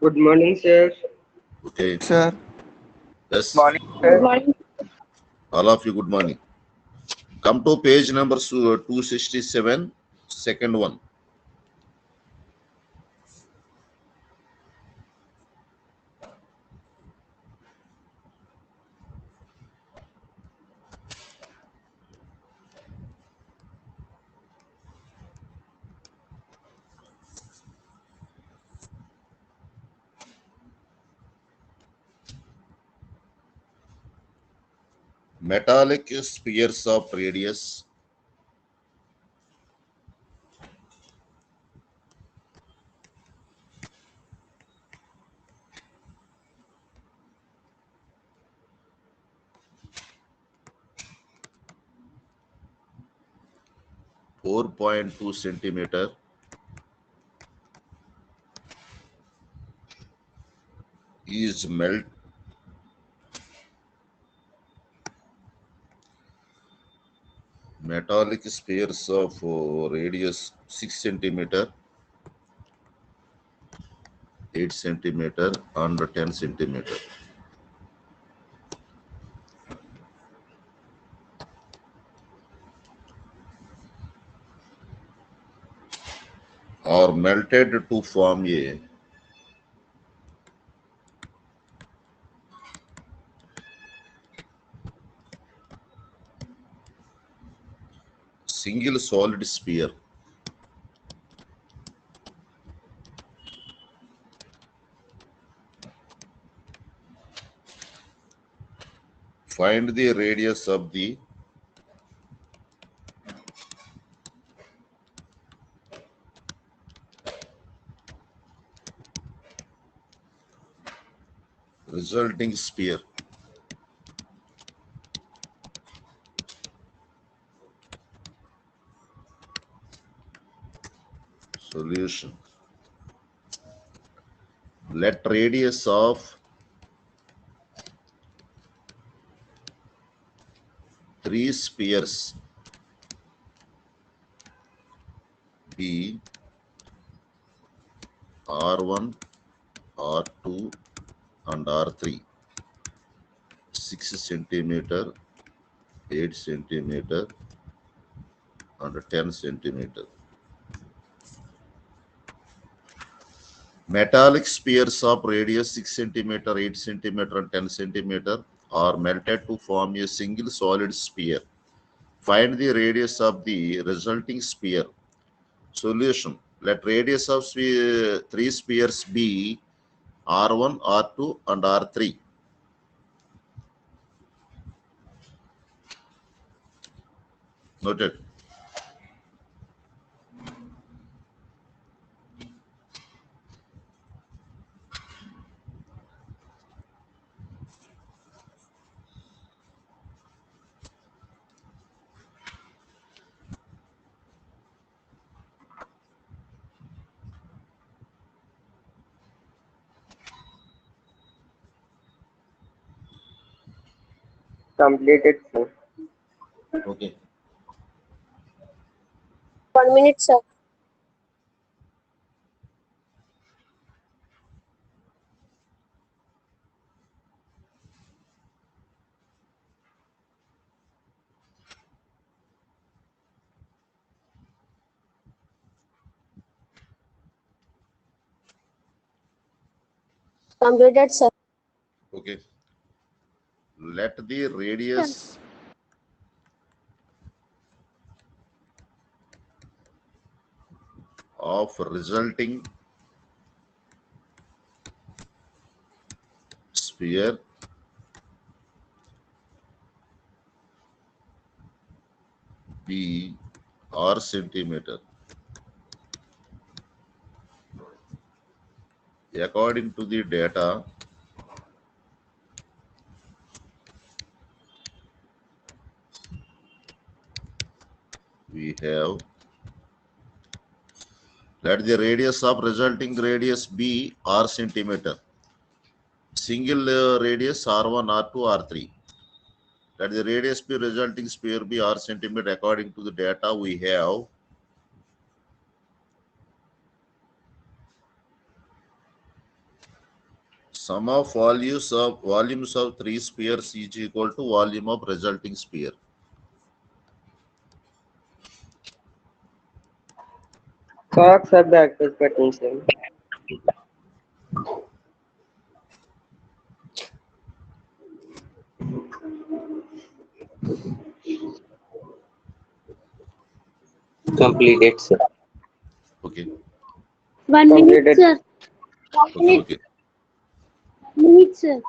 Good morning, sir. Okay. Sir, Yes. Morning, Good sir. morning. All of you, good morning. Come to page number 267, second one. Metallic spheres of radius 4.2 centimeter is metallic spheres of radius 6 centimeter, 8 centimeter, and 10 centimeter. Are melted to form a single solid sphere. Find the radius of the resulting sphere. Solution. Let radius of three spheres be R1, R2, and R3. 6 centimeter, 8 centimeter, and 10 centimeter. Metallic spheres of radius 6 centimeter, 8 centimeter, and 10 centimeter are melted to form a single solid sphere. Find the radius of the resulting sphere. Solution. Let radius of three spheres be R1, R2, and R3. Noted. Completed, sir. Okay. 1 minute, sir. Completed, sir. Okay. Let the radius of resulting sphere be R centimeter. According to the data, we have, let the radius of resulting radius be R centimeter. Single radius R1, R2, R3. Let the radius be resulting sphere be R centimeter. According to the data we have, Sum of volumes of three spheres is equal to volume of resulting sphere. Socks are the active potential. Completed, sir. Okay. 1 minute, Completed. sir. 1 Okay. minute, Okay. minute, sir.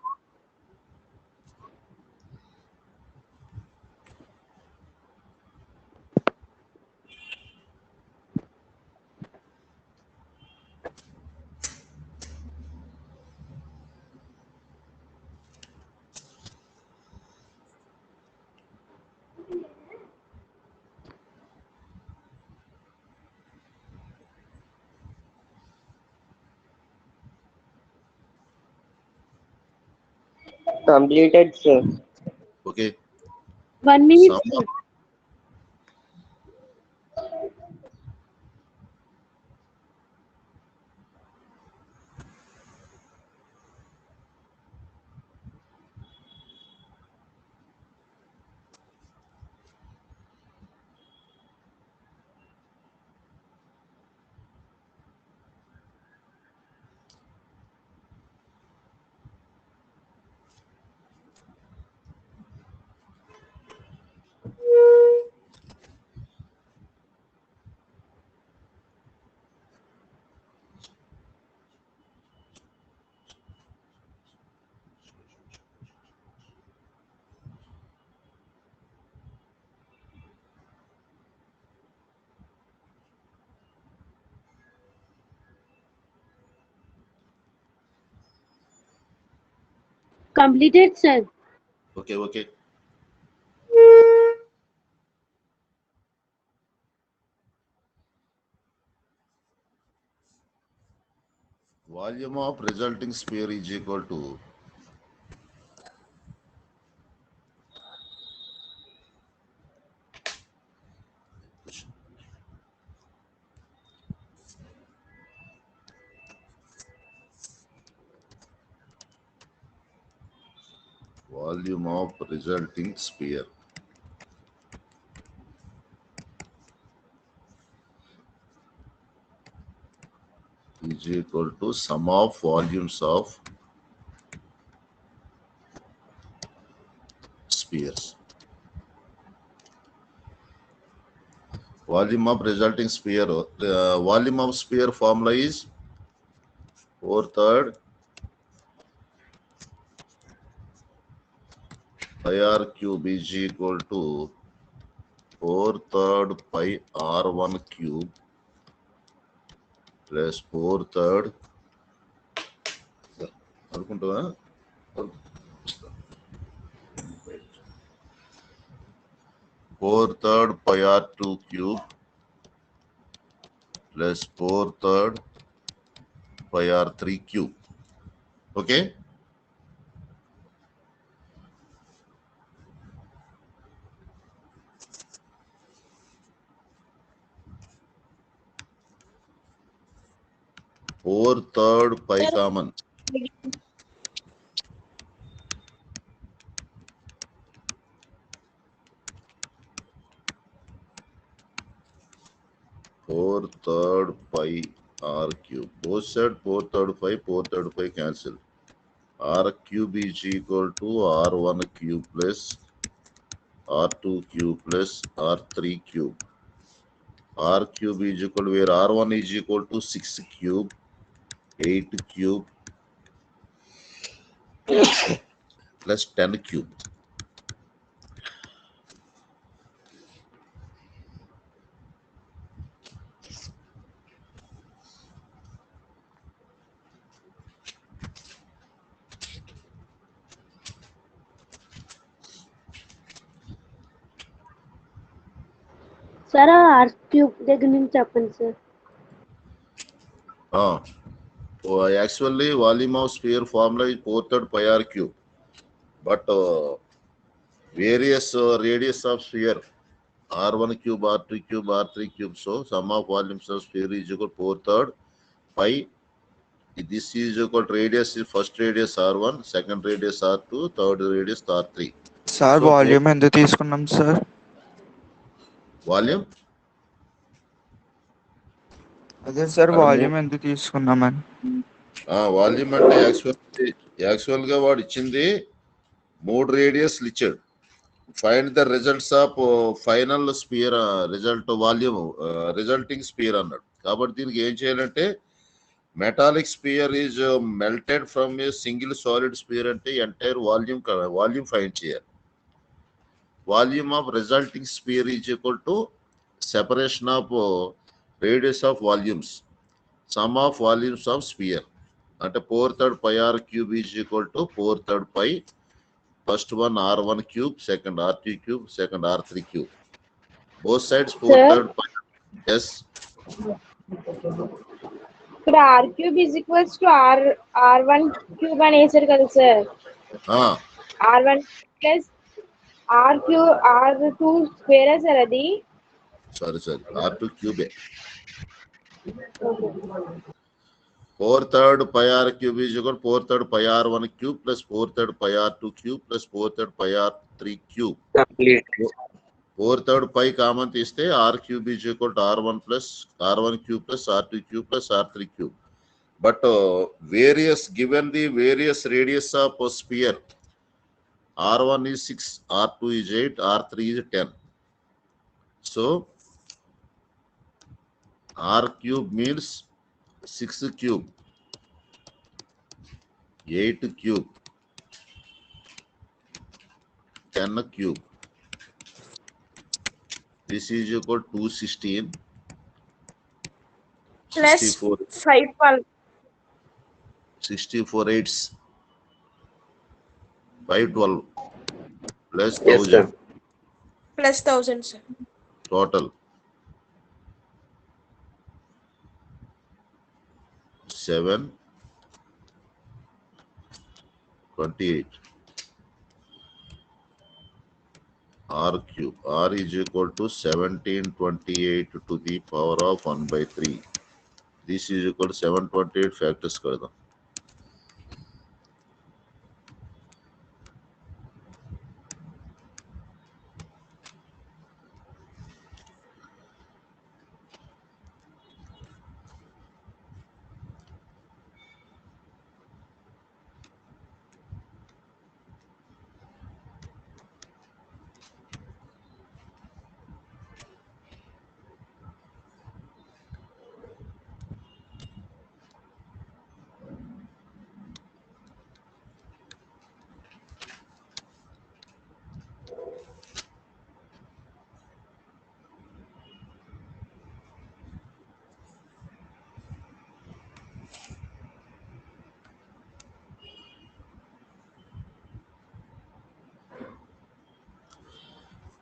Completed, sir. Okay. 1 minute, Sum sir. of Completed, sir. okay. Okay. Volume of resulting sphere is equal to volume of resulting sphere is equal to sum of volumes of spheres. Volume of resulting sphere, volume of sphere formula is 4/3 pi r cube is equal to 4/3 pi r1 cube plus 4/3 అనుకుంటావా 4/3 pi r2 cube plus 4/3 pi r3 cube. Okay. Four-third pi Sir. common. Four-third pi r cube. Both side 4/3 pi cancel. R cube is equal to R1 cube plus R2 cube plus R3 cube. R cube is equal to where R1 is equal to 6 cube, 8 cube plus 10 cube. Sir, R cube దగ్గర నుంచి చెప్పండి sir. Actually, volume of sphere formula is 4/3 pi r cube. But various radius of sphere R1 cube, R2 cube, R3 cube. So sum of volumes of sphere is equal to 4/3 pi This is equal to radius is first radius R1, second radius R2, third radius R3. Sir So volume ఎంత తీసుకున్నాం sir? volume అదే sir అక్కడ volume ఎంత తీసుకున్నామని. Volume అంటే actual గా వాడు ఇచ్చింది 3 రేడియస్లు ఇచ్చాడు. Find the results of final sphere result volume resulting sphere అన్నాడు. కాబట్టి దీనికి ఏం చేయాలంటే metallic sphere is melted from a single solid sphere అంటే ఎంటైర్ వాల్యూమ్ ఫైండ్ చేయాలి. Volume of resulting sphere is equal to separation of radius of volumes sum of volumes of sphere అంటే 4/3 pi r cube is equal to 4/3 pi first one r1 cube, second r2 cube, second r3 cube. Both sides 4/3 pi. Yes. ఇక్కడ r cube is equals to r one cube అని వేసారు కదా sir. R one plus r two స్క్వేరా sir అది? Sorry, r2 cube. 4/3 pi r cube is equal to 4/3 pi r1 cube plus 4/3 pi r2 cube plus 4/3 pi r3 cube. Complete. 4/3 pi common తీస్తే r cube is equal to r1 plus r1 cube plus r2 cube plus r3 cube. But given the various radius of a sphere, r1 is 6, r2 is 8, r3 is 10. So r cube means 6 cube, 8 cube, 10 cube. This is equal to 216 plus 64 64 eighths 512 plus Yes, 1000 sir. Plus 1000 sir. total 728 r cube. R is equal to 1728 to the power of 1/3. This is equal to 728 factors कर दो.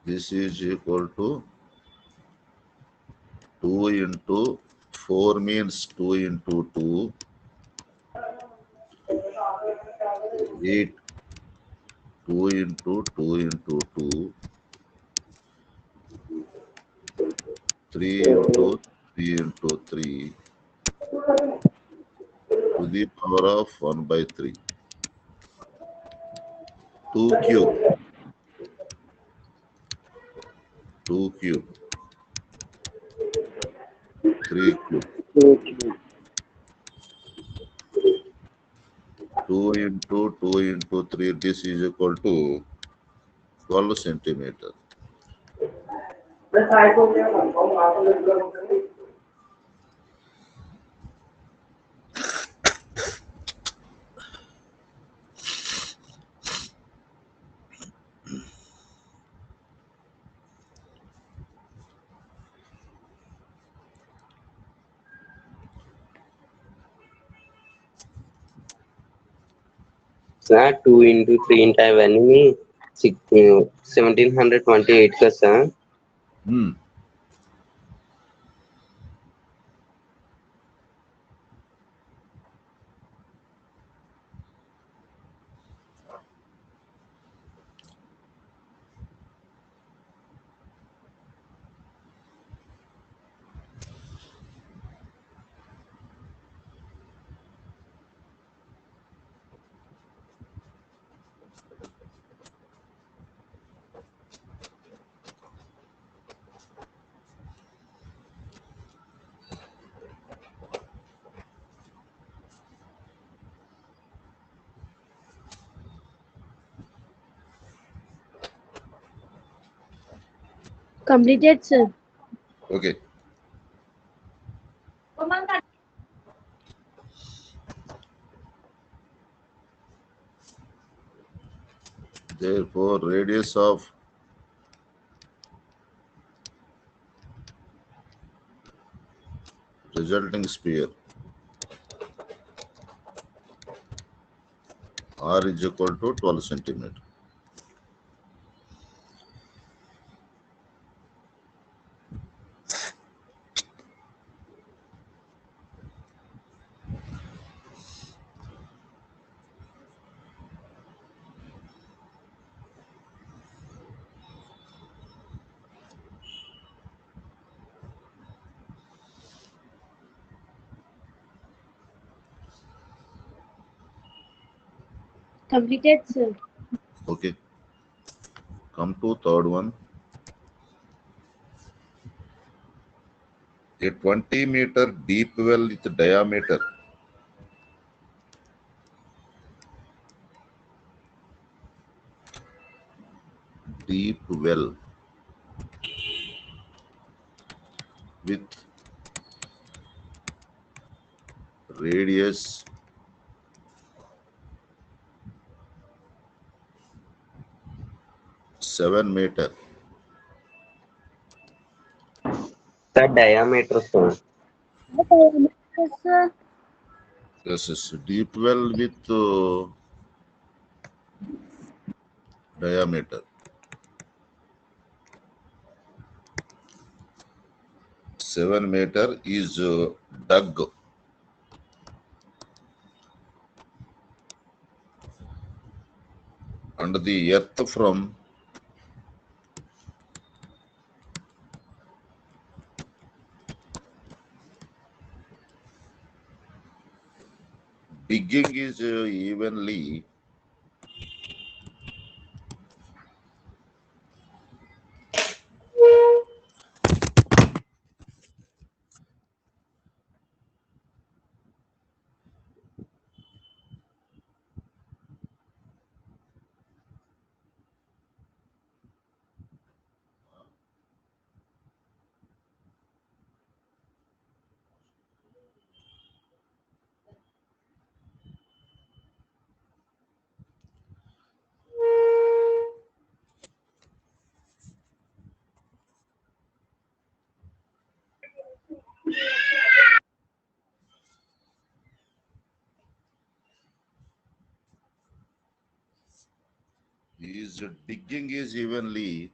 This is equal to 2 into 4 means 2 into 2, 8, 2 into 2 into 2, 3 into 3 into 3 to the power of 1/3. 2 cube. 2 cube. 3 cube. 2 into 2 into 3, this is equal to 12 centimeter. Sir, 2 into 3 into అవన్నీ 1728 కదా sir? Completed, sir. Okay. Therefore, radius of resulting sphere R is equal to 12 centimeter. Completed, sir. Okay. Come to third one. A 20-meter deep well with diameter with radius 7 meter. The diameter, sir. Yes, sir. This is deep well with diameter 7 meter is dug under the earth from digging is evenly digging is evenly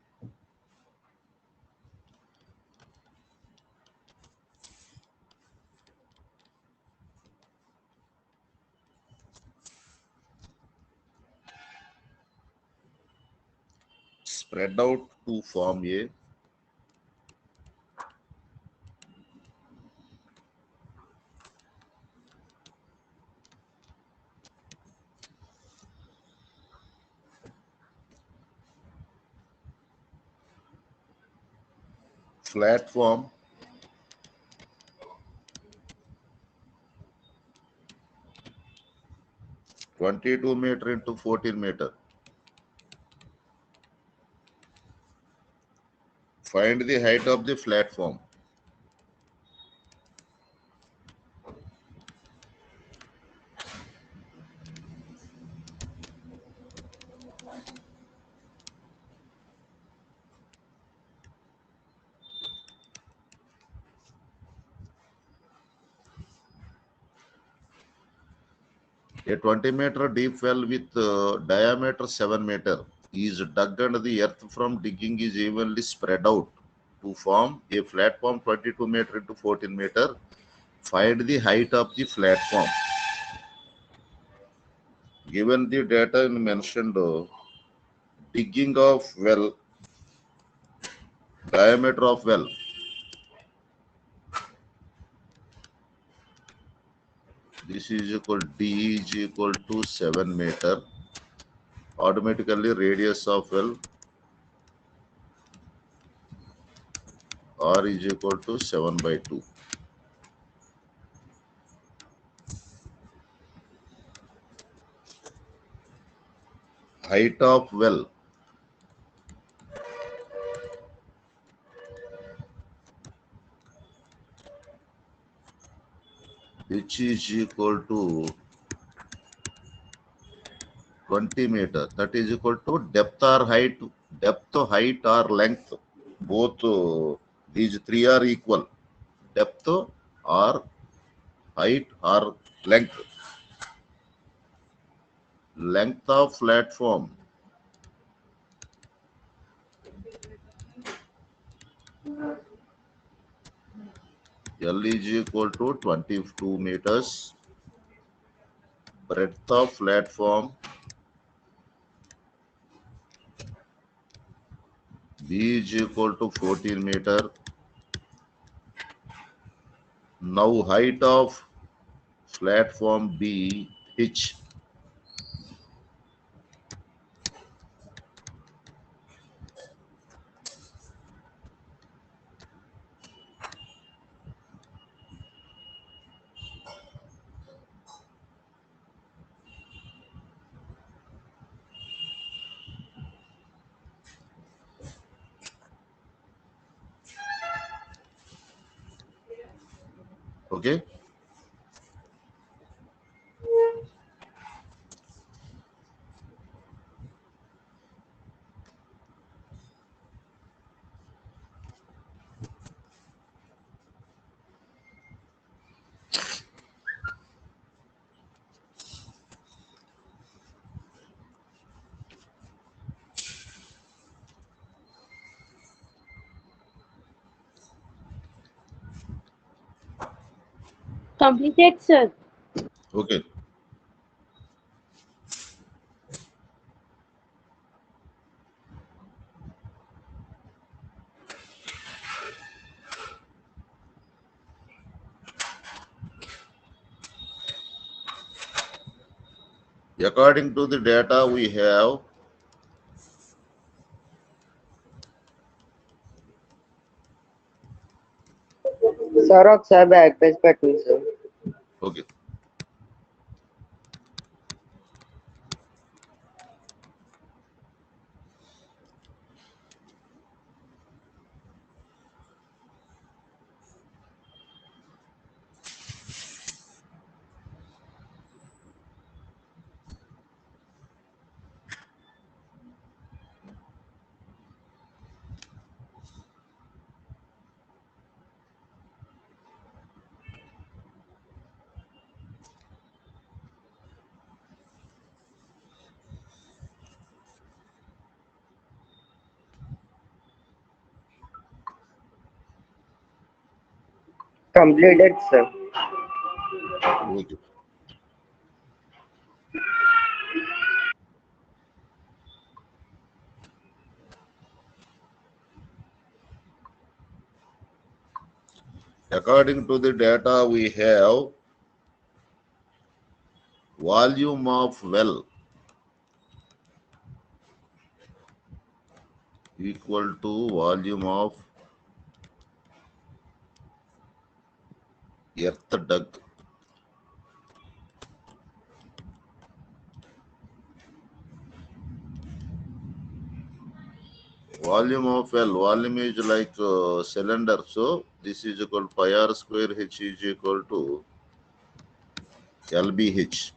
spread out to form a platform 22 meter into 14 meter. Find the height of the platform. A 20-meter deep well with diameter 7 meter is dug under the earth from digging is evenly spread out to form a platform 22 meter into 14 meter. Find the height of the platform. Given the data mentioned, digging of well, diameter of well, this is equal D is equal to 7 meter. Automatically radius of well R is equal to 7/2. Height of well is equal to 20 meter. That is equal to depth or height, height or length. Both these three are equal. Depth or height or length. Length of platform. L is equal to 22 meters. Breadth of platform. B is equal to 14 meter. Now height of platform B, H. Okay. Completed, sir. Okay. According to the data we have, sir ఒకసారి back page పెట్టండి sir. okay. Completed, sir. Okay. According to the data we have, volume of well equal to volume of earth dug. Volume of well, volume is like cylinder, so this is equal to pi r square, H is equal to LBH.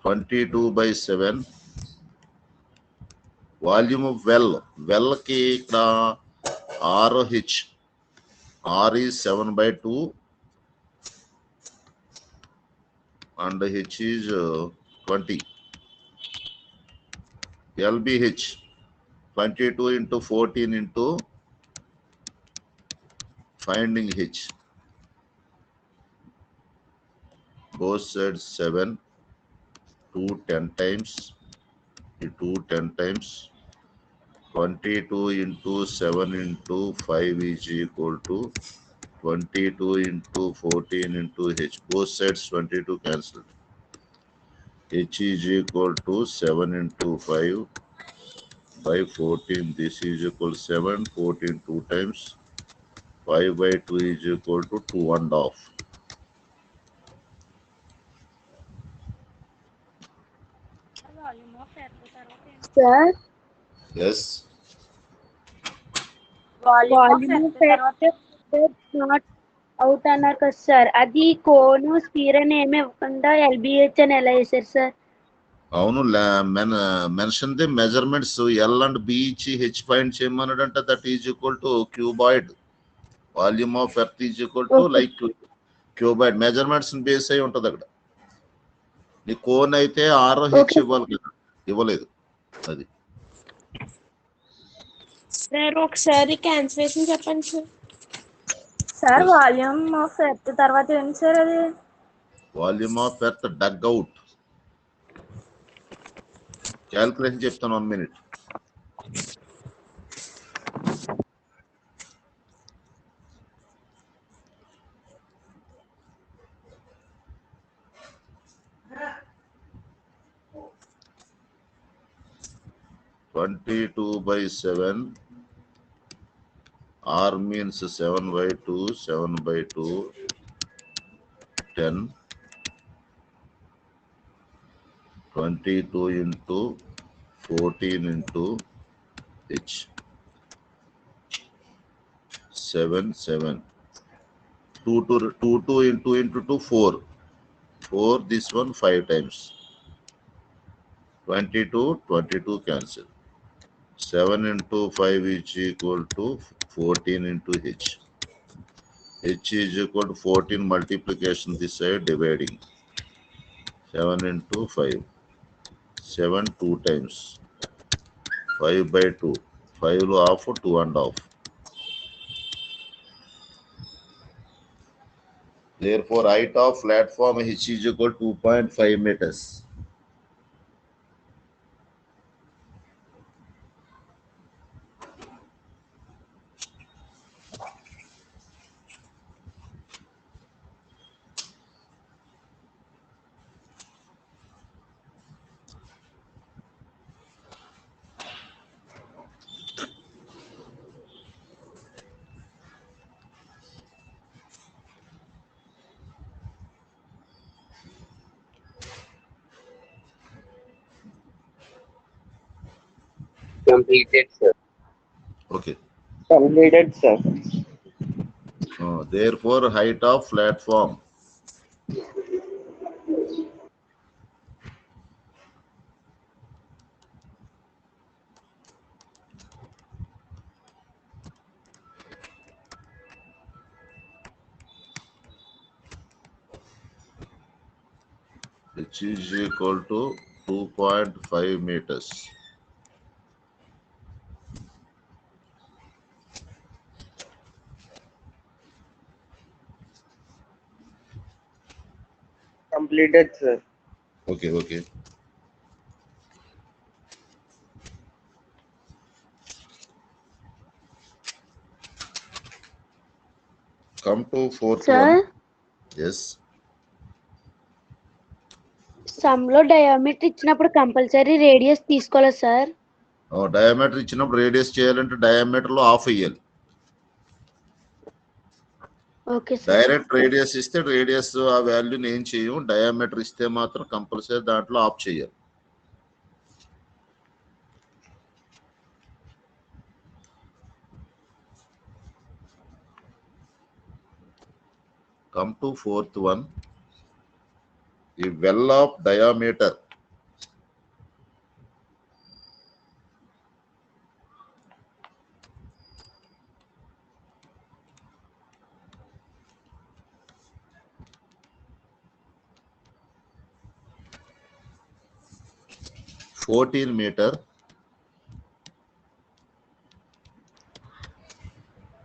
22/7. Volume of well ki ikkada RH, R is 7/2 and H is 20. LBH 22 into 14 into finding H. Both sides 7, 2 10 times, 2 10 times. 22 into 7 into 5 is equal to 22 into 14 into H. Both sides 22 cancelled. H is equal to 7 into 5 by 14. This is equal to 7, 14 2 times. 5/2 is equal to 2.5. Sir, Yes. volume of earth. Not out అన్నారు కదా sir, అది కోను sphere అని ఏమి ఇవ్వకుండా LBH అని ఎలా వేసారు sir? అవును, mention the measurements l and b ఇచ్చి హెచ్ ఫైండ్ చేయమన్నాడంటే that is equal to cuboid. Volume of earth is equal to like cuboid. Measurements base అయి ఉంటుంది అక్కడ. నీ కోన్ అయితే ఆర్ హెచ్ ఇవ్వాలి కదా, ఇవ్వలేదు. అది సార్ ఒకసారి క్యాన్సిలేషన్ చెప్పండి sir. Sir volume of earth తర్వాత ఏంటి సార్ అది? Volume of earth dug out. Calculation చెప్తాను, 1 minute. (22/7) R means 7/2, 7/2, 10. 22 into 14 into H. 7, 7. 2 into 2, 4. 4, this one 5 times. 22 cancel. 7 into 5 is equal to 14 into H. H is equal to 14 multiplication this side dividing. 7 into 5. 7 2 times. 5/2. 5 half, 2 and half. Therefore, height of platform H is equal to 2.5 meters. Completed, sir. Okay. Completed, sir. Therefore, height of platform. Which is equal to 2.5 meters. Completed, sir. Okay. Come to fourth Sir? one. Yes. Sum లో diameter ఇచ్చినప్పుడు compulsory radius తీసుకోవాలా sir? Diameter ఇచ్చినప్పుడు radius చేయాలంటే diameter లో half అయ్యాలి. Okay sir. Direct radius ఇస్తే radius ఆ వాల్యూని ఏం చేయం. డయామీటర్ ఇస్తే మాత్రం కంపల్సరీ దాంట్లో ఆఫ్ చేయాలి. Come to fourth one. The well of diameter. (14 meter)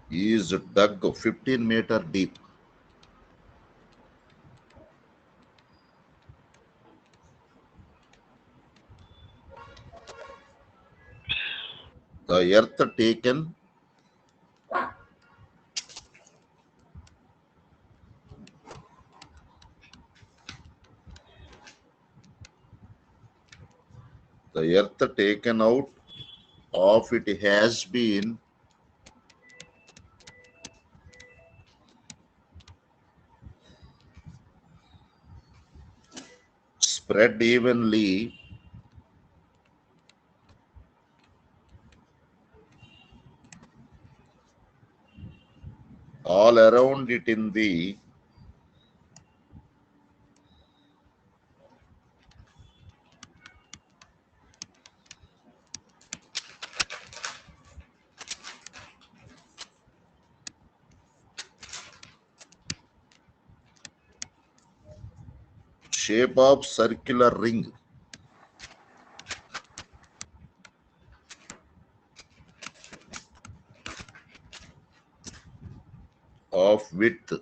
is dug 15 meter deep. The earth taken out of it has been spread evenly find it in the shape of circular ring of width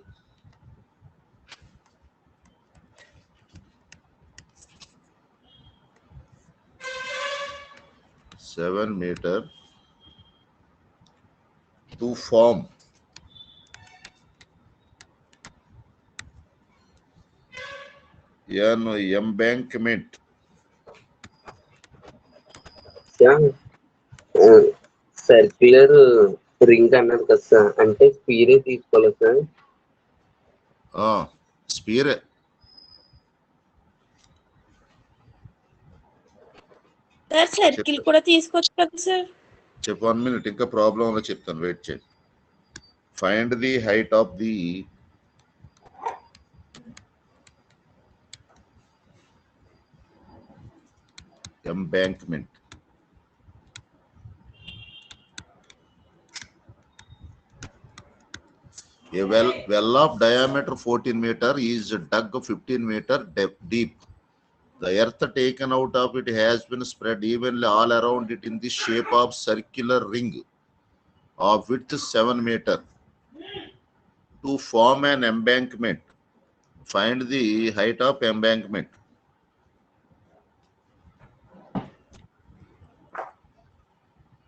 7 meter to form an embankment. Circular ring అన్నారు కదా sir, అంటే స్పీరే తీసుకోవాలి sir. స్పీరే sir circle కూడా తీసుకోవచ్చు కదా sir. చెప్పు 1 minute, ఇంకా problem లో చెప్తాను, వెయిట్ చేయండి. Find the height of the embankment. A well of diameter 14 meter is dug 15 meter deep. The earth taken out of it has been spread evenly all around it in the shape of circular ring of width 7 meter to form an embankment. Find the height of embankment.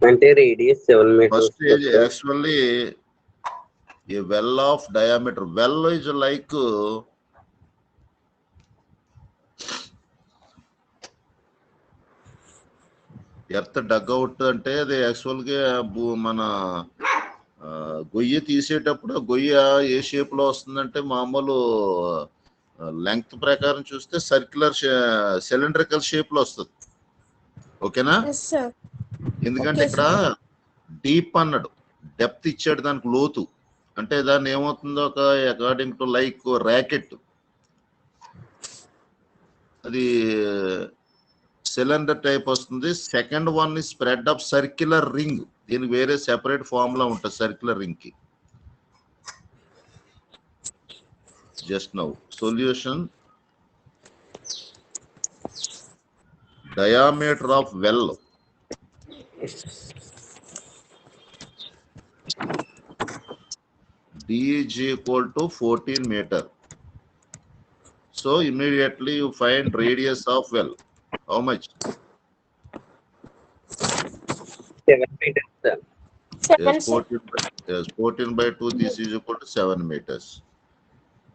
అంటే radius 7 meters. First is actually a well of diameter. Well is like earth dugout అంటే అది యాక్చువల్గా మన గొయ్యి తీసేటప్పుడు గొయ్య ఏ shape లో వస్తుందంటే మామూలు లెంగ్త్ ప్రకారం చూస్తే సర్క్యులర్ సిలిండ్రికల్ షేప్ లో వస్తుంది. ఓకేనా? ఎందుకంటే ఇక్కడ డీప్ అన్నాడు, డెప్త్ ఇచ్చాడు దానికి లోతు, అంటే దాన్ని ఏమవుతుందో ఒక అకార్డింగ్ టు లైక్ ర్యాకెట్, అది సిలిండర్ టైప్ వస్తుంది. Second one is spread of circular ring, దీనికి వేరే సెపరేట్ ఫార్ములా ఉంటుంది సర్క్యులర్ రింగ్ కి. Just now solution, diameter of well D is equal to 14 meter. So immediately you find radius of well. How much? 7 meters sir. Yes, 14 by 2, this is equal to 7 meters.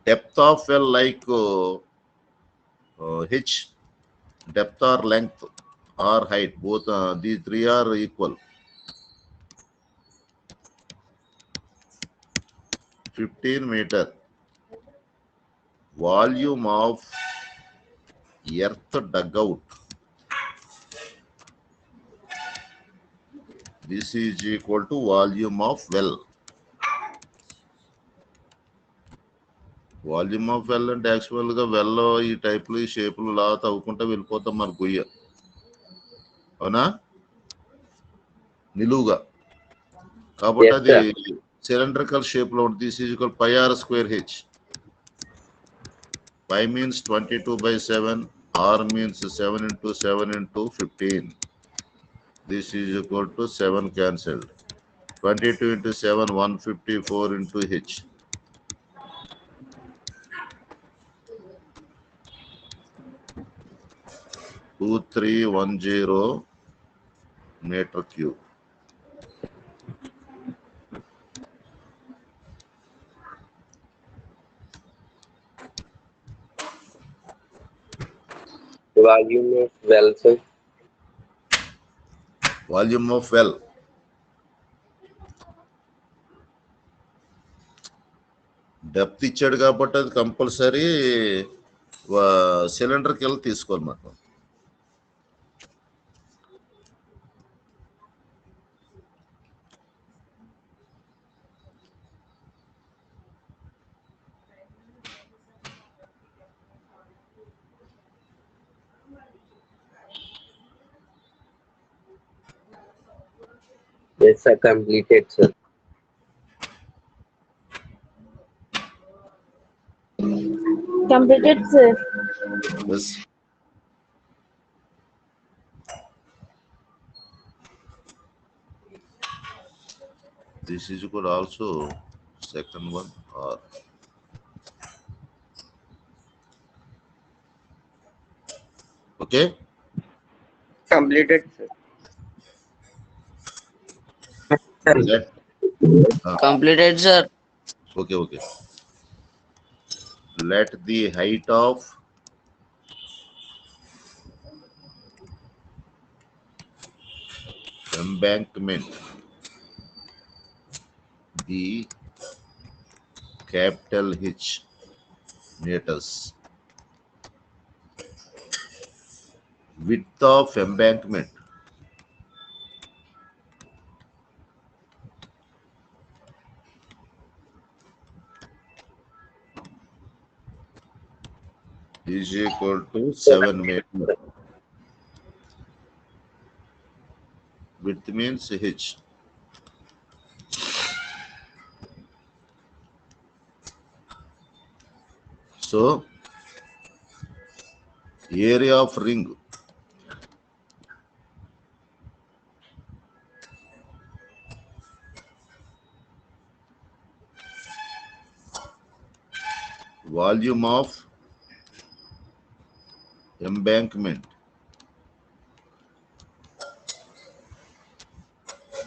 Depth of well like H, depth or length or height, both these three are equal. 15 meter. Volume of earth dugout. This is equal to volume of well. Volume of well అంటే actual గా well ఈ టైప్లు ఈ షేపులు లా తవ్వుకుంటా వెళ్ళిపోతాం మన గొయ్య, అవునా, నిలువుగా. కాబట్టి అది సిలిండ్రికల్ షేప్ లో ఉంటుంది. This is equal pi r square h. Pi means 22/7, r means 7 into 7 into 15. This is equal to 7 cancelled. 22 into 7, 154 into h. 2310 meter cube. Volume of well sir. Volume of well. Depth ఇచ్చాడు కాబట్టి అది compulsory సిలిండర్కి వెళ్ళి తీసుకోవాలి మనం. Yes, sir. Completed, sir. Completed, sir. Yes. This is equal also second one or okay. Completed, sir. Let Completed, sir. okay. Let the height of embankment be capital H meters. Width of embankment is equal to 7 meters. Width means H. So area of ring volume of embankment.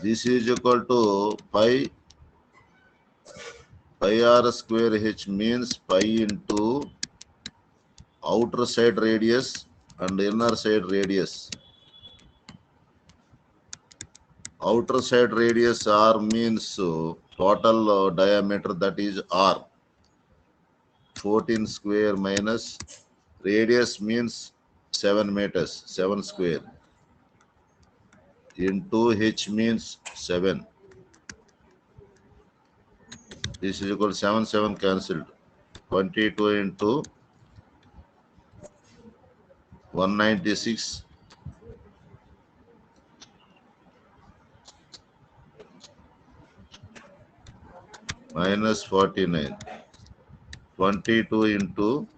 This is equal to pi r square H means pi into outer side radius and inner side radius. Outer side radius R means total diameter, that is R 14 square minus radius means 7 meters, 7 square into H means 7. This is equal to 7 cancelled. 22 into 196 minus 49. 22 into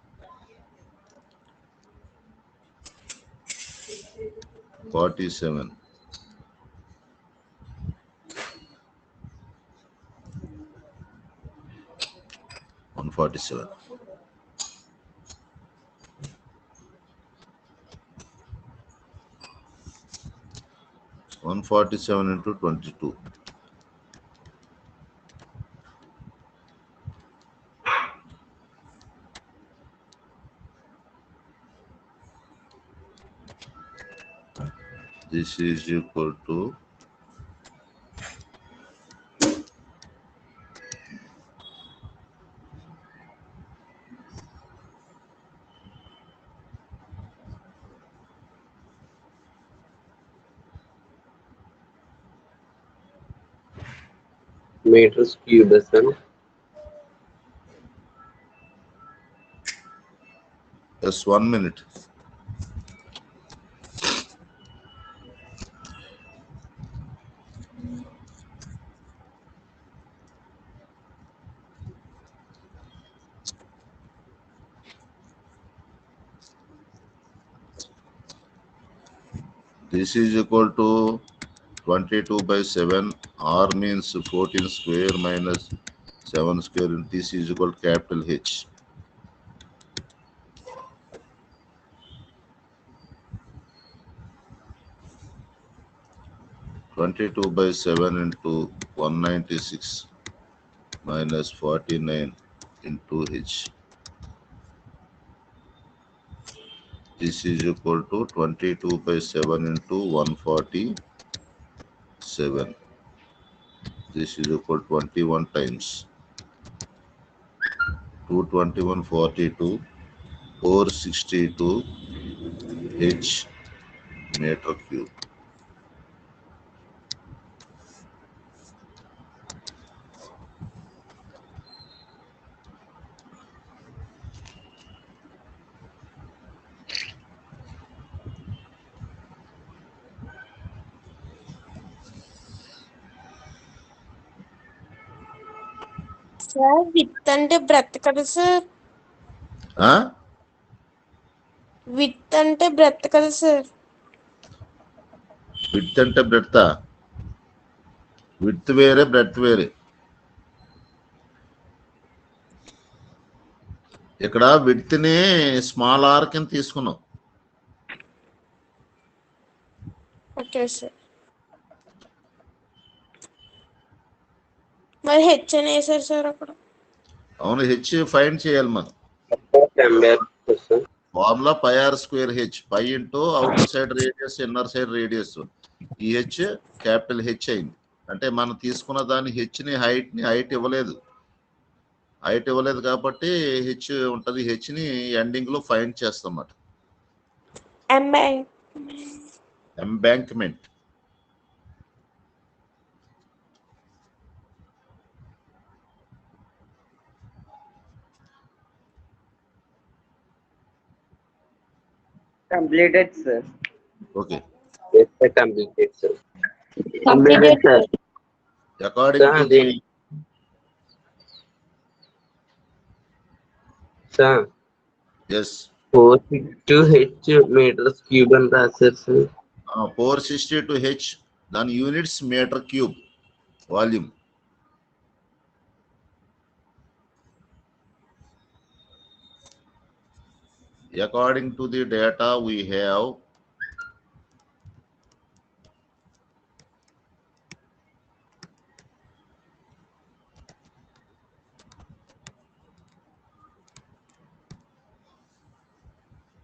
47. 147. 147 into 22. This is equal to Meters cube, sir. just 1 minute. This is equal to 22 by 7. R means 14 square minus 7 square. And this is equal to capital H. Twenty-two by 7 into 196 minus 49 into H. This is equal to 22 by 7 into 147. This is equal to 21 times 221 42 462 H meter cube. Sir with అంటే breath కదా sir. With అంటే breath కదా sir. With అంటే breath, with వేరే breath వేరే. ఇక్కడ with ని small are కింద తీసుకున్నాం. Okay sir. మరి హెచ్ అని వేసారు సార్ అక్కడ. అవును, హెచ్ ఫైండ్ చేయాలి మనం. Formula pi r square h, pi into outer side radius inner side radius. ఈ హెచ్ క్యాపిటల్ హెచ్ అయింది. అంటే మనం తీసుకున్న దాని హైట్ ఇవ్వలేదు కాబట్టి హెచ్ ఉంటది. హెచ్ ని ఎండింగ్ లో ఫైండ్ చేస్తాం అన్నమాట. Embankment. Completed, sir. Okay. Yes, sir, completed, sir. Completed, sir. According Sir, to the sir, yes, 462 meters cube అని రాశారు సార్. 462 H, దాని units metre cube volume. According to the data we have,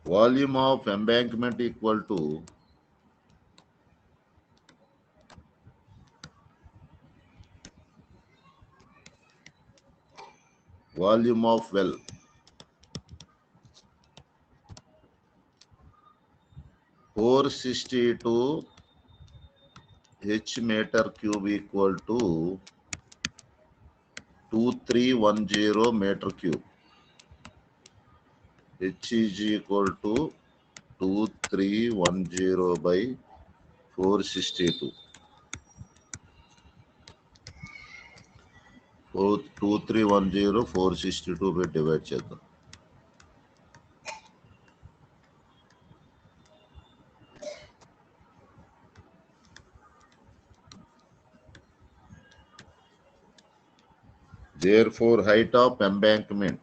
volume of embankment equal to volume of well. (462 H meter cube equal to 2310 meter cube. H is equal to 2310 by 462. 2310 462 by divide చేద్దాం. Therefore, height of embankment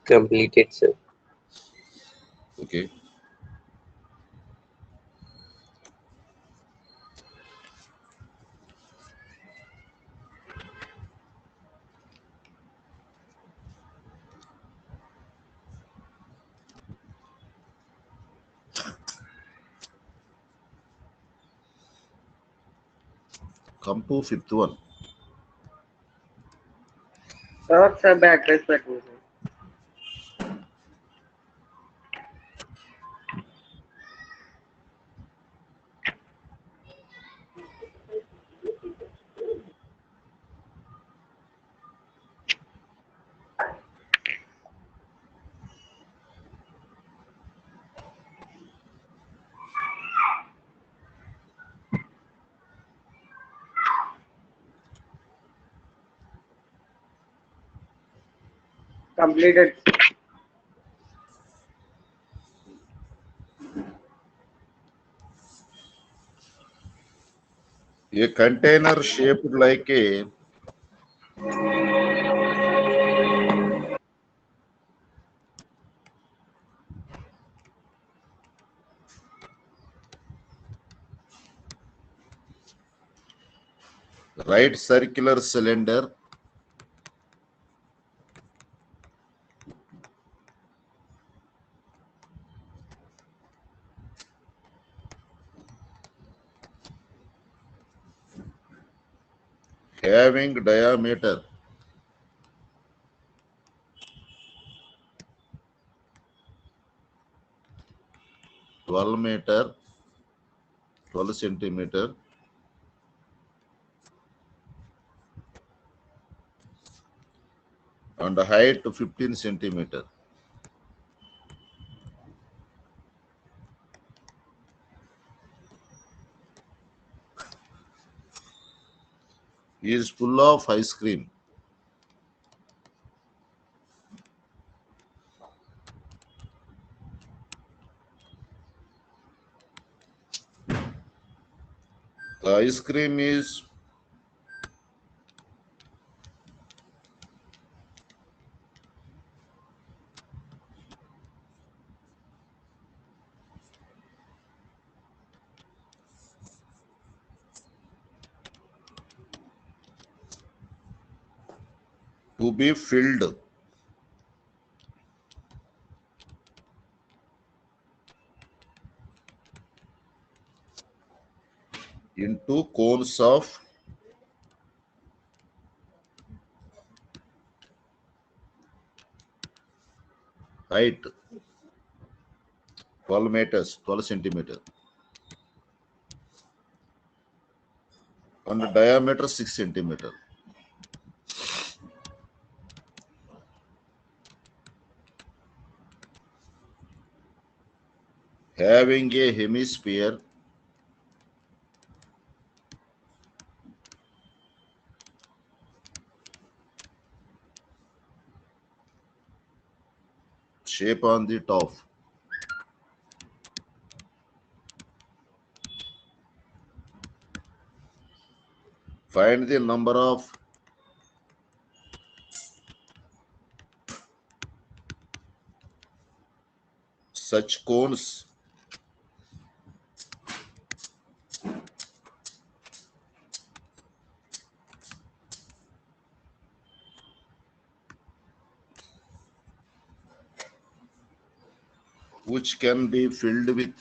Completed, sir. Okay. Come to fifth one. Sir, backrest పెట్టండి sir. Completed. A container shaped like a right circular cylinder having diameter 12 centimeter and height 15 centimeter. He is full of ice cream. The ice cream is to be filled into cones of height 12 meters, 12 centimeter, and diameter 6 centimeter. Having a hemisphere shape on the top. Find the number of such cones which can be filled with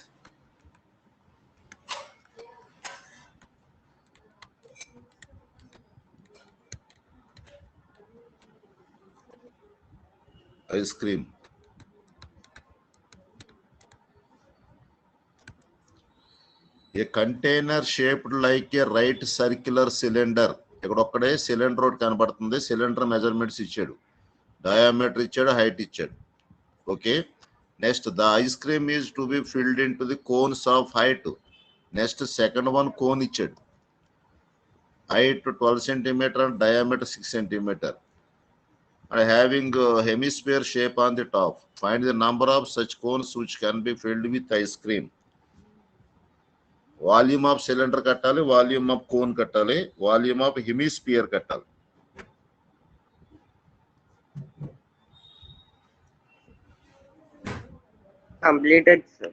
ice cream. A container shaped like a right circular cylinder. ఇక్కడ ఒక్కడే cylinder ఒకటి కనబడుతుంది. Cylinder measurements ఇచ్చాడు, diameter ఇచ్చాడు, height ఇచ్చాడు. Okay, next the ice cream is to be filled in to the cones of height. Next second one cone ఇచ్చాడు, height 12 centimeter and diameter 6 centimeter and having hemisphere shape on the top. Find the number of such cones which can be filled with ice cream. Volume of cylinder కట్టాలి, volume of cone కట్టాలి, volume of hemisphere కట్టాలి. Completed, sir.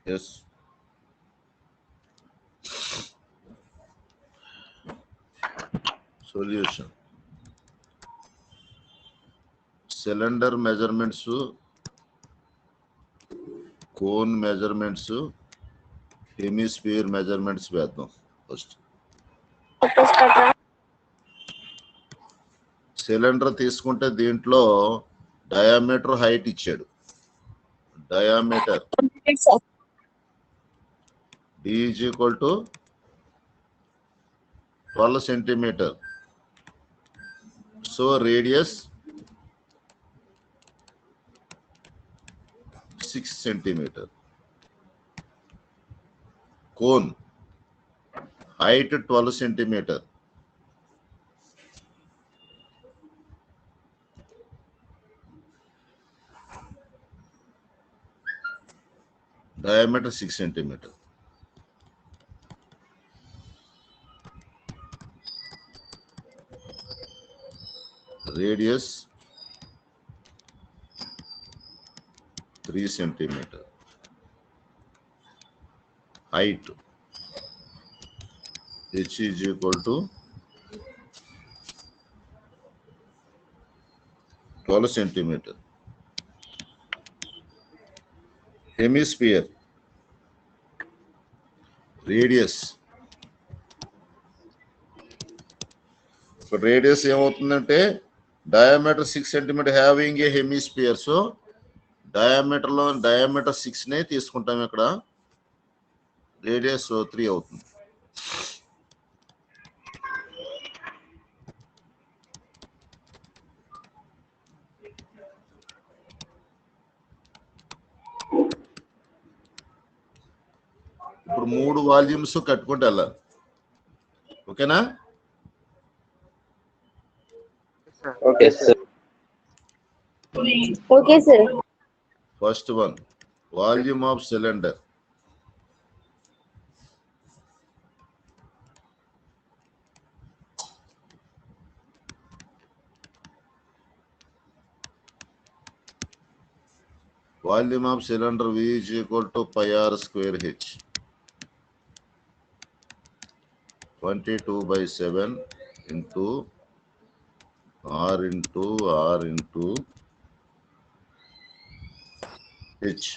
Yes. Solution. Cylinder measurements, cone measurements, hemisphere measurements వేద్దాం first. Cylinder తీసుకుంటే దీంట్లో diameter height ఇచ్చాడు. Diameter D is equal to 12 centimeter. So radius 6 centimeter. Cone height 12 centimeter. Diameter 6 centimeter. Radius 3 centimeter. Height H is equal to 12 centimeter. Hemisphere radius ఇక్కడ radius ఏమవుతుందంటే diameter 6 centimetre having a hemisphere. So diameter 6 తీసుకుంటాం. ఇక్కడ radius 3 అవుతుంది. ఇప్పుడు 3 volumes కట్టుకుంటూ వెళ్ళాలి. ఓకేనా? Okay sir. Okay sir. First one, volume of cylinder. Volume of cylinder V is equal to pi r square H. 22/7 into R into H.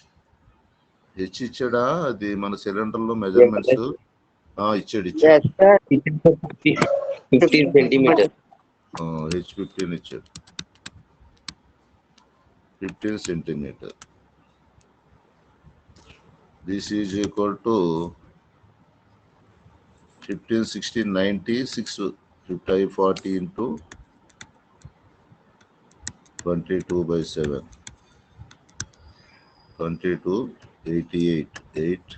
H ఇచ్చాడా? అది మన సిలిండర్ లో మెజర్మెంట్స్ ఇచ్చాడు. 15 సెంటీమీటర్. H 15 ఇచ్చాడు. 15 centimetre. This is equal to 15, 16, 90, 6, 50, 40 into 22/7. 22, 88, 8,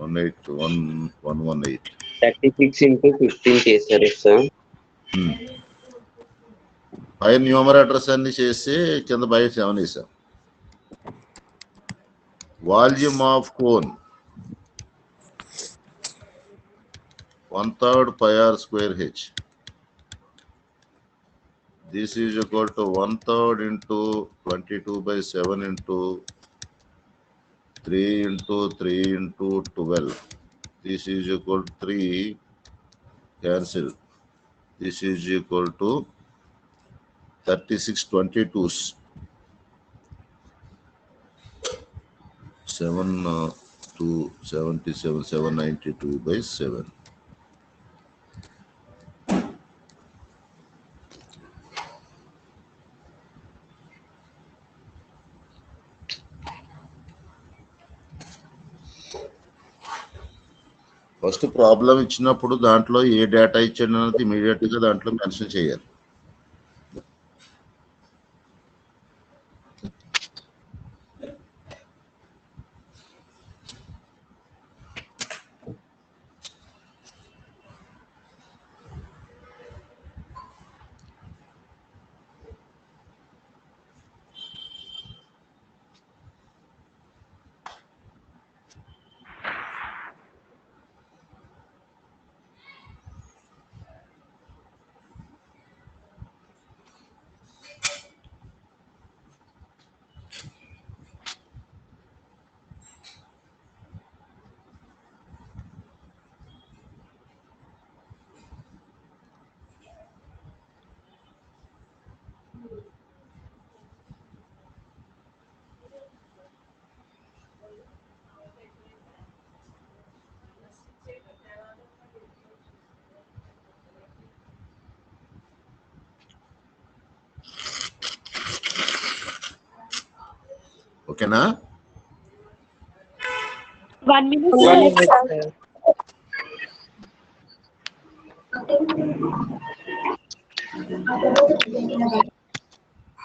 118. 36 into 15 చేశారు sir. పై numerators అన్ని చేసి కింద బై 7 వేసాం. Volume of cone 1/3 pi r square H. This is equal to 1/3 into 22/7 into 3 into 3 into 12. This is equal to 3 cancel. This is equal to 36 22s. 7/2 792/7. First problem ఇచ్చినప్పుడు దాంట్లో ఏ data ఇచ్చాడు అనేది immediate గా దాంట్లో మెన్షన్ చేయాలి. ఓకేనా? 1 minute.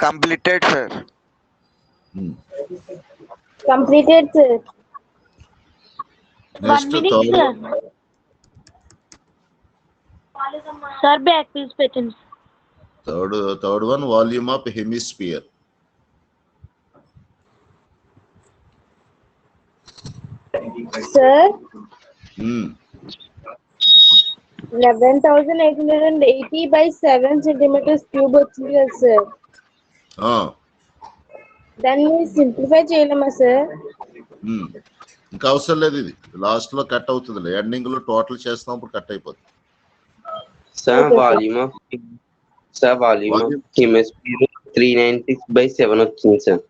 Completed, sir. Completed, sir. Next 1 minute, sir. Sir, back please పెట్టండి. Third one, volume of hemisphere. Sir, 11,880/7 centimeters cube వచ్చింది కదా సార్. దాన్ని సింప్లిఫై చేయలేమా సార్? ఇంకా అవసరం లేదు, ఇది లాస్ట్ లో కట్ అవుతుంది. ఎండింగ్ లో టోటల్ చేస్తాం, అప్పుడు కట్ అయిపోతుంది. సార్ వాల్యూమ్ ఆఫ్ హెమిస్పియర్ 396/7 వచ్చింది సార్.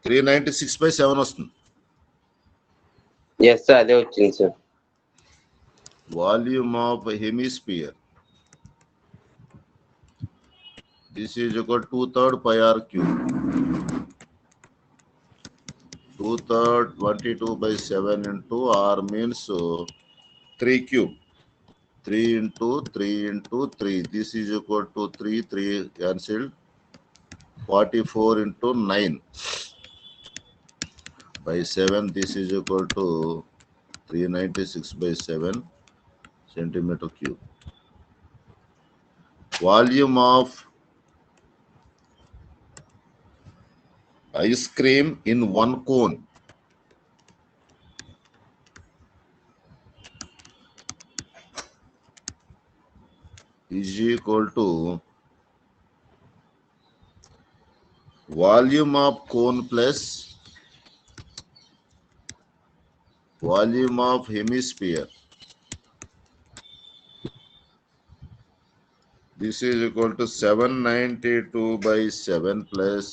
396/7 వస్తుంది. ఎస్ సార్, అదే వచ్చింది sir. volume of a hemisphere. This is equal to 2/3 pi r cube. 2/3 22/7 into r means 3 cube. 3 into 3 into 3. This is equal to 3 cancelled. 44 into 9 by 7. This is equal to 396/7 centimeter cube. Volume of ice cream in one cone is equal to volume of cone plus volume of hemisphere. This is equal to 792/7 plus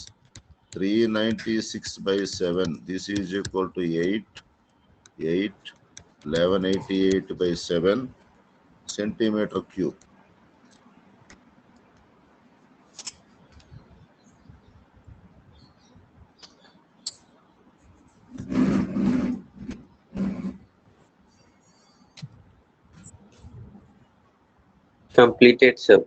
396/7. This is equal to 1188/7 centimeter cube. Completed, sir.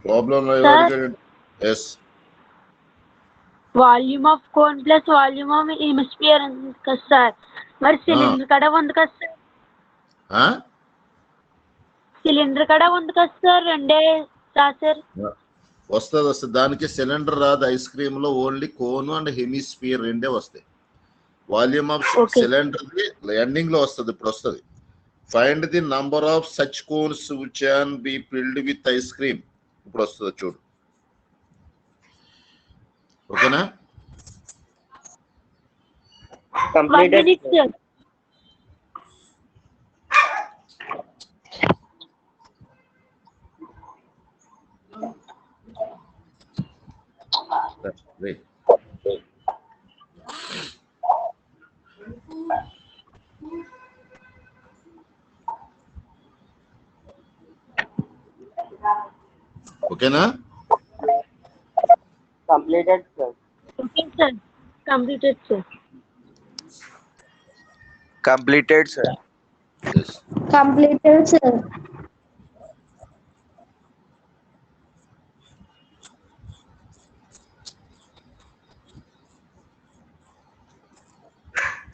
Problem Sir? Yes. Volume of cone plus volume of hemisphere ఉంది కదా sir. మరి cylinder కడ ఉంది కదా sir. Cylinder కడ ఉంది కదా sir. రెండే రాశారు. వస్తుంది. దానికి సిలిండర్ రాదు. ఐస్ క్రీమ్ లో ఓన్లీ కోన్ అండ్ హెమిస్ఫియర్ రెండే వస్తాయి. వాల్యూమ్ ఆఫ్ సిలిండర్ ఎండింగ్ లో వస్తుంది. ఇప్పుడు వస్తుంది. Find the number of such cones which can be filled with ice cream. ఇప్పుడు వస్తుంది చూడు. ఓకేనా? Completed. Wait. ఓకేనా? Completed, sir. Okay, sir. Completed, sir. Completed, sir. Yes. Completed, sir.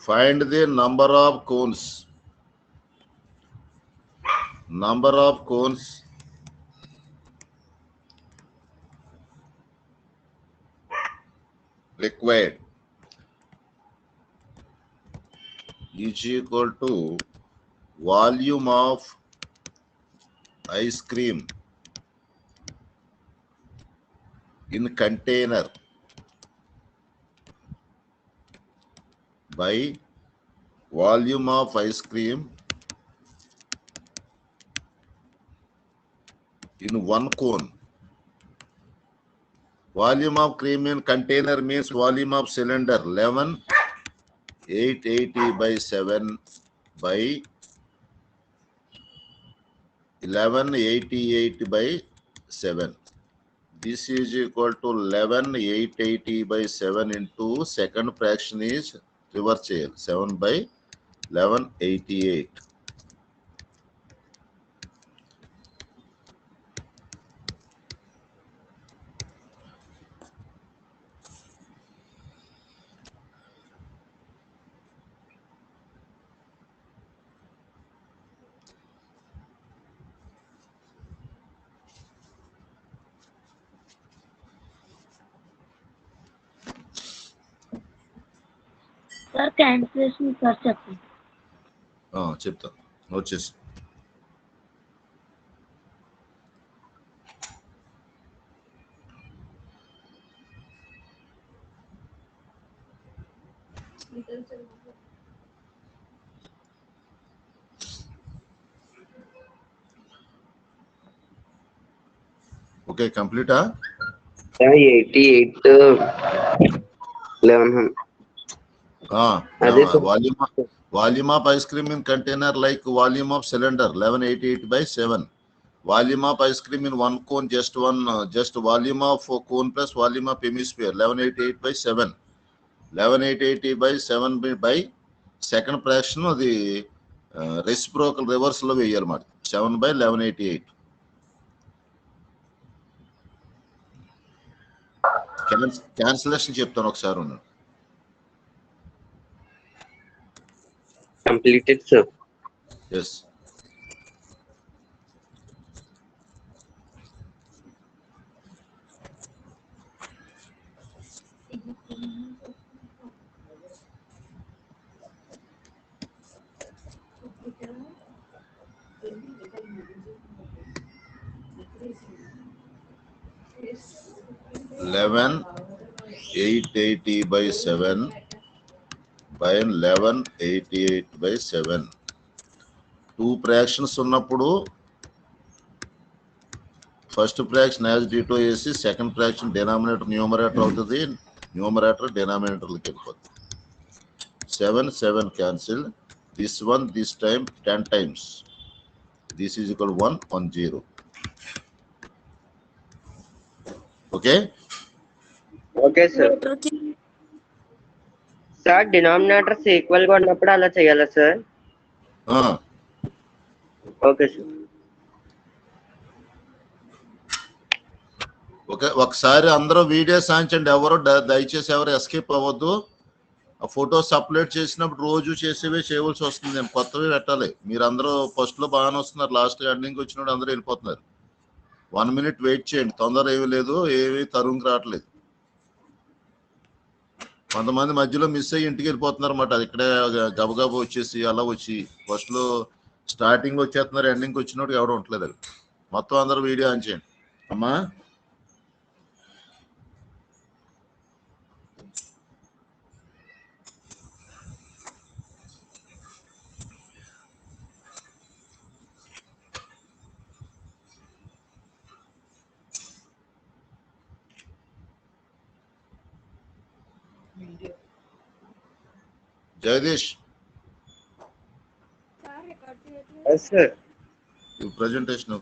Find the number of cones. Number of cones required is equal to volume of ice cream in container by volume of ice cream in one cone. Volume of cream in container means volume of cylinder 11,880/7 by 11,888/7. This is equal to 11,880/7 into second fraction is reverse cheyaలి 7/1188. Sir cancellation sir చెప్పండి. చెప్తా వచ్చేసి okay కంప్లీటా? 88 1100. Volume of ice cream in container like volume of cylinder 1188 by 7. Volume of ice cream in one cone, just volume of cone plus volume of hemisphere 1188 by 7. 1188 by 7 by second fraction of the reciprocal reversal of 7 by 1188. Cancellation చెప్తాను ఒకసారి ఉన్నాను. Completed, sir. Yes. Eleven 880 by 7 by 1188 by 7. Two fractions ఉన్నప్పుడు first fraction as ditto వేసి second fraction denominator numerator అవుతుంది, numerator డినామినేటర్కి వెళ్ళిపోతుంది. 7 7 cancel. This one this time 10 times. This is equal 1 1 0. Okay. Okay sir. Sir denominators equal గా ఉన్నప్పుడు అలా చేయాలా sir? Okay sir. Okay, ఒకసారి అందరూ వీడియో సాయించండి. ఎవరు దయచేసి ఎవరు ఎస్కేప్ అవ్వద్దు. ఆ ఫోటోస్ అప్లోడ్ చేసినప్పుడు రోజు చేసేవే చేయవలసి వస్తుంది. నేను కొత్తవి పెట్టాలి. మీరు అందరూ ఫస్ట్ లో బాగానే వస్తున్నారు, లాస్ట్ ఎండింగ్ వచ్చినప్పుడు అందరూ వెళ్ళిపోతున్నారు. 1 minute వెయిట్ చేయండి, తొందర ఏమీ లేదు, ఏమీ తరుణ్కి రావట్లేదు. కొంతమంది మధ్యలో మిస్ అయ్యి ఇంటికి వెళ్ళిపోతున్నారు అన్నమాట. అది ఇక్కడే గబగబా వచ్చేసి అలా వచ్చి ఫస్ట్ లో స్టార్టింగ్ వచ్చేస్తున్నారు, ఎండింగ్ వచ్చినప్పుడు ఎవరు ఉండట్లేదు. అది మొత్తం అందరూ వీడియో ఆన్ చేయండి అమ్మా. Jagdish. Yes, sir. Your presentation of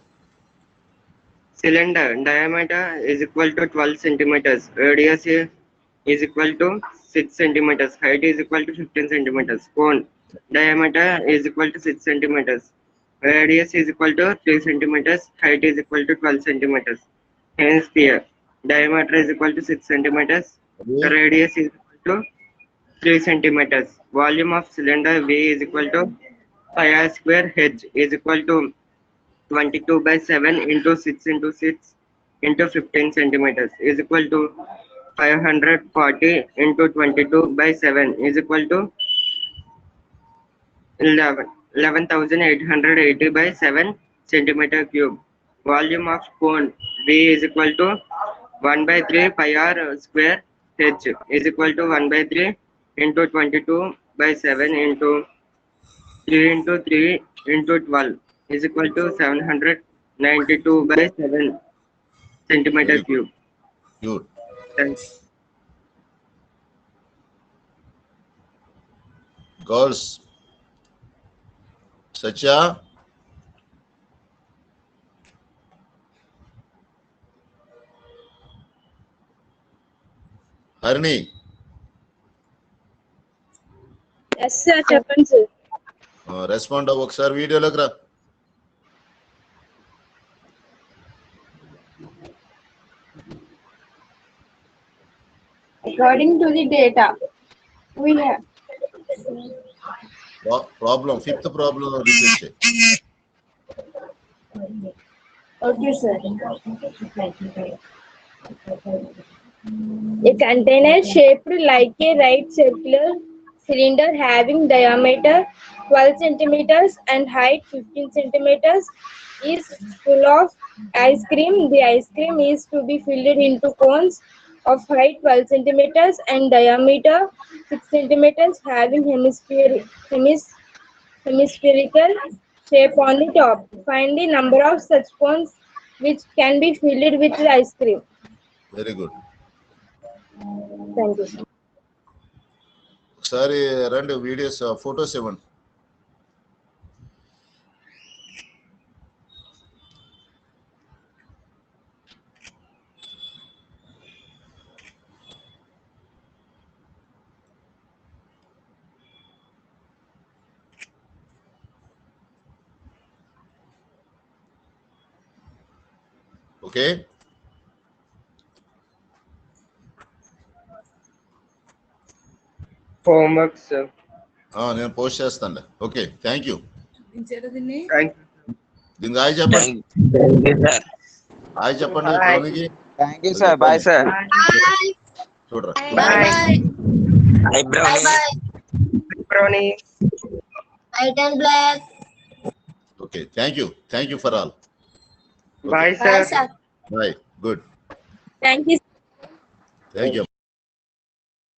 Cylinder diameter is equal to 12 centimeters. Radius is equal to 6 centimeters. Height is equal to 15 centimeters. Cone diameter is equal to 6 centimeters. Radius is equal to 3 centimeters. Height is equal to 12 centimeters. Hemisphere diameter is equal to 6 centimeters. Radius is equal to 3 centimeters. Volume of cylinder V is equal to pi r square h is equal to 22 by 7 into 6 into 6 into 15 centimeters is equal to 540 into 22 by 7 is equal to 11,880 by 7 centimeter cube. Volume of cone V is equal to 1 by 3 pi r square h is equal to 1 by 3 into 22 by 7 into 3 into 3 into 12 is equal to 792 by 7 centimeter cube. Good. Thanks. Girls. Satya. Harini. Yes, sir. చెప్పండి sir. Respond అవ్వ ఒకసారి వీడియోలోకి రా. According to the data, we have problem fifth problem research. okay, sir. A container shaped like a right circular cylinder having diameter 12 centimeters and height 15 centimeters is full of ice cream. The ice cream is to be filled into cones of height 12 centimeters and diameter 6 centimeters having hemispherical shape on the top. Find the number of such cones which can be filled with ice cream. Very good. Thank you sir. ఒకసారి రండి, videos photos ఇవ్వండి. Okay, homework, sir. నేను post చేస్తాను. Okay, thank you. Thank దీనికి hi చెప్పండి. Hi చెప్పండి Bye. బ్రౌనికి. Thank you sir. Bye sir. చూడరా. Bye. Hi, Brownie. Brownie. White and black. Okay, thank you for all. Bye, Bye, sir. sir. Bye. Good. Thank you. Thank you.